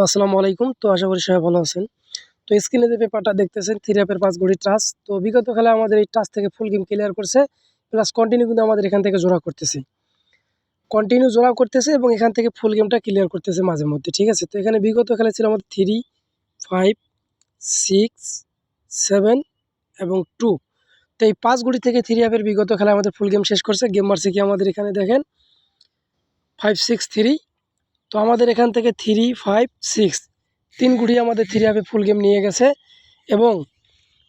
আসসালামু আলাইকুম। তো আশা করি সবাই ভালো আছেন। তো স্ক্রিনে যে পেপারটা দেখতেছেন 3 অ্যাপের 5 ঘড়ি টাচ। তো বিগত খেলায় আমাদের এই টাচ থেকে ফুল গেম ক্লিয়ার করছে। প্লাস কন্টিনিউ কিন্তু আমাদের এখান থেকে জোড়া করতেছে। কন্টিনিউ জোড়া করতেছে এবং এখান থেকে ফুল গেমটা ক্লিয়ার করতেছে মাঝে মধ্যে। ঠিক আছে? তো এখানে বিগত খেলায় ছিল আমাদের 3, 5, 6, 7 এবং 2। তো এই 5 ঘড়ি থেকে 3 অ্যাপের বিগত খেলায় আমাদের ফুল গেম শেষ করছে। গেম মারছে কি আমাদের এখানে দেখেন 5, 6, 3। তো আমাদের এখান থেকে 3, 5, 6 3 ঘুড়ি আমাদের 3 অ্যাপে ফুল গেম নিয়ে গেছে এবং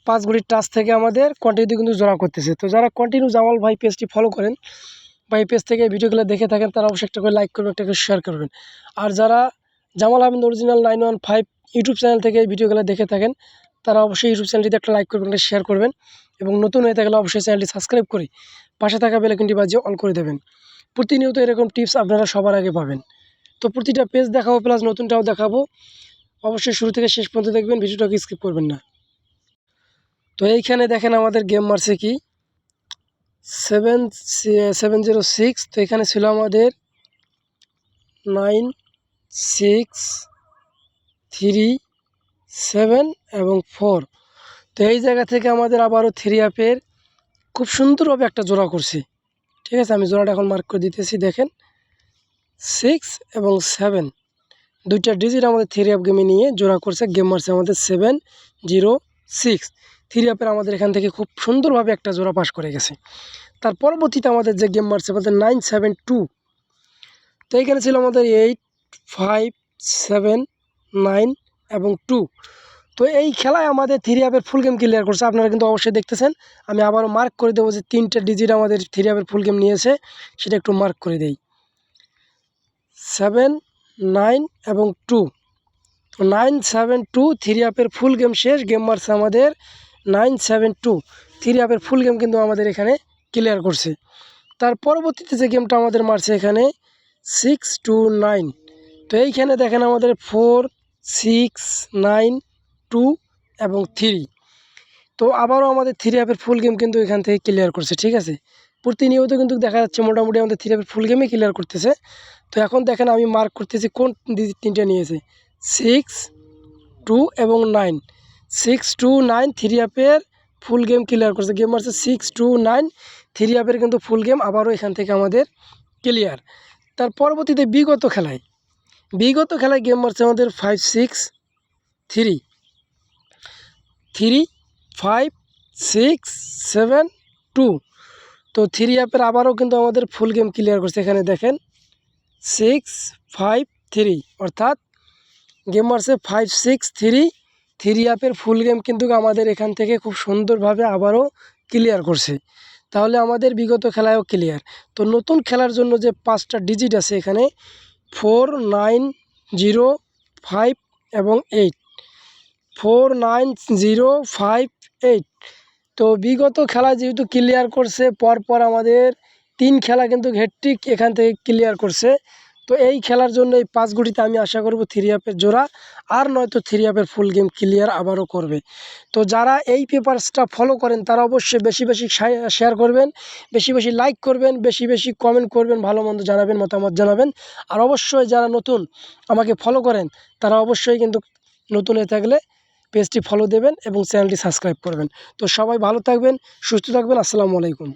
5 ঘুড়ির টাচ থেকে আমাদের কন্টিনিউ কিন্তু জোড়া করতেছে। তো যারা কন্টিনিউ জামাল ভাই পেজটি ফলো করেন বা এই পেজ থেকে ভিডিওগুলো দেখে থাকেন তারা অবশ্যই একটা করে লাইক করবেন, একটা করে শেয়ার করবেন। আর যারা Jamal Ahmed original 915 YouTube channel থেকে এই ভিডিওগুলো দেখে থাকেন তারা অবশ্যই ইউটিউব চ্যানেলটিতে একটা লাইক করবেন, একটা শেয়ার করবেন এবং নতুন হয়ে থাকলে অবশ্যই চ্যানেলটি সাবস্ক্রাইব করে পাশে থাকা বেল আইকনটি বাজিয়ে অন করে দেবেন। প্রতিনিয়ত এরকম টিপস আপনারা সবার আগে পাবেন। তো প্রতিটা পেজ দেখাবো প্লাস নতুনটাও দেখাবো। অবশ্যই শুরু থেকে শেষ পর্যন্ত দেখবেন, ভিডিওটাকে স্কিপ করবেন না। তো এইখানে দেখেন আমাদের গেম মারছে কি 706। তো এখানে ছিল আমাদের 9, 6, 3, 7 এবং 4। তো এই জায়গা থেকে আমাদের আবারও 3 অ্যাপের খুব সুন্দরভাবে একটা জোড়া করছে। ঠিক আছে, আমি জোড়াটা এখন মার্ক করে দিতেছি। দেখেন 6 এবং 7 দুইটা ডিজিট আমাদের 3 অ্যাপ গেমে নিয়ে জোড়া করছে। গেম মারছে আমাদের 706। 3 অ্যাপের আমাদের এখান থেকে খুব সুন্দরভাবে একটা জোড়া পাস করে গেছে। তার পরবর্তীতে আমাদের যে গেম মারছে আমাদের 972। তো এইখানে ছিল আমাদের 8, 5, 7, 9 এবং 2। তো এই খেলায় আমাদের 3 অ্যাপের ফুল গেম ক্লিয়ার করছে। আপনারা কিন্তু অবশ্যই দেখতেছেন। আমি আবারও মার্ক করে দেবো যে 3টা ডিজিট আমাদের 3 অ্যাপের ফুল গেম নিয়েছে, সেটা একটু মার্ক করে দেই। 7, 9 এবং 2। তো 972 3 অ্যাপের ফুল গেম শেষ। গেম মারছে আমাদের 972। 3 অ্যাপের ফুল গেম কিন্তু আমাদের এখানে ক্লিয়ার করছে। তার পরবর্তীতে যে গেমটা আমাদের মারছে এখানে 629। তো এইখানে দেখেন আমাদের 4, 6, 9, 2 এবং 3। তো আবারও আমাদের 3 অ্যাপের ফুল গেম কিন্তু এখান থেকে ক্লিয়ার করছে। ঠিক আছে, প্রতিনিয়ত কিন্তু দেখা যাচ্ছে মোটামুটি আমাদের 3 অ্যাপের ফুল গেমই ক্লিয়ার করতেছে। তো এখন দেখেন আমি মার্ক করতেছি কোন তিনটা নিয়েছে 6, 2 এবং 9। 629 3 অ্যাপের ফুল গেম ক্লিয়ার করছে। গেম মারছে 629 3 অ্যাপের কিন্তু ফুল গেম আবারও এখান থেকে আমাদের ক্লিয়ার। তার পরবর্তীতে বিগত খেলায় গেম মারছে আমাদের 5, 6, 3, 5, 6, 7, 2। তো 3 অ্যাপের আবারও কিন্তু আমাদের ফুল গেম ক্লিয়ার করছে। এখানে দেখেন 6, 5, 3 অর্থাৎ গেম মারছে 5, 6, 3 অ্যাপের ফুল গেম কিন্তু আমাদের এখান থেকে খুব সুন্দরভাবে আবারও ক্লিয়ার করছে। তাহলে আমাদের বিগত খেলায়ও ক্লিয়ার। তো নতুন খেলার জন্য যে 5টা ডিজিট আছে এখানে 4, 9, 0, 5 এবং 8। 4, 9, 0, 5, 8। তো বিগত খেলা যেহেতু ক্লিয়ার করছে পরপর আমাদের 3 খেলা কিন্তু হ্যাটট্রিক এখান থেকে ক্লিয়ার করছে। তো এই খেলার জন্য এই 5 গুটিতে আমি আশা করব 3 অ্যাপের জোড়া আর নয়তো 3 অ্যাপের ফুল গেম ক্লিয়ার আবারও করবে। তো যারা এই পেপারসটা ফলো করেন তারা অবশ্যই বেশি বেশি শেয়ার করবেন, বেশি বেশি লাইক করবেন, বেশি বেশি কমেন্ট করবেন, ভালো মন্দ জানাবেন, মতামত জানাবেন। আর অবশ্যই যারা নতুন আমাকে ফলো করেন তারা অবশ্যই কিন্তু নতুন হয়ে থাকলে পেজটি ফলো দেবেন এবং চ্যানেলটি সাবস্ক্রাইব করবেন। তো সবাই ভালো থাকবেন, সুস্থ থাকবেন। আসসালামু আলাইকুম।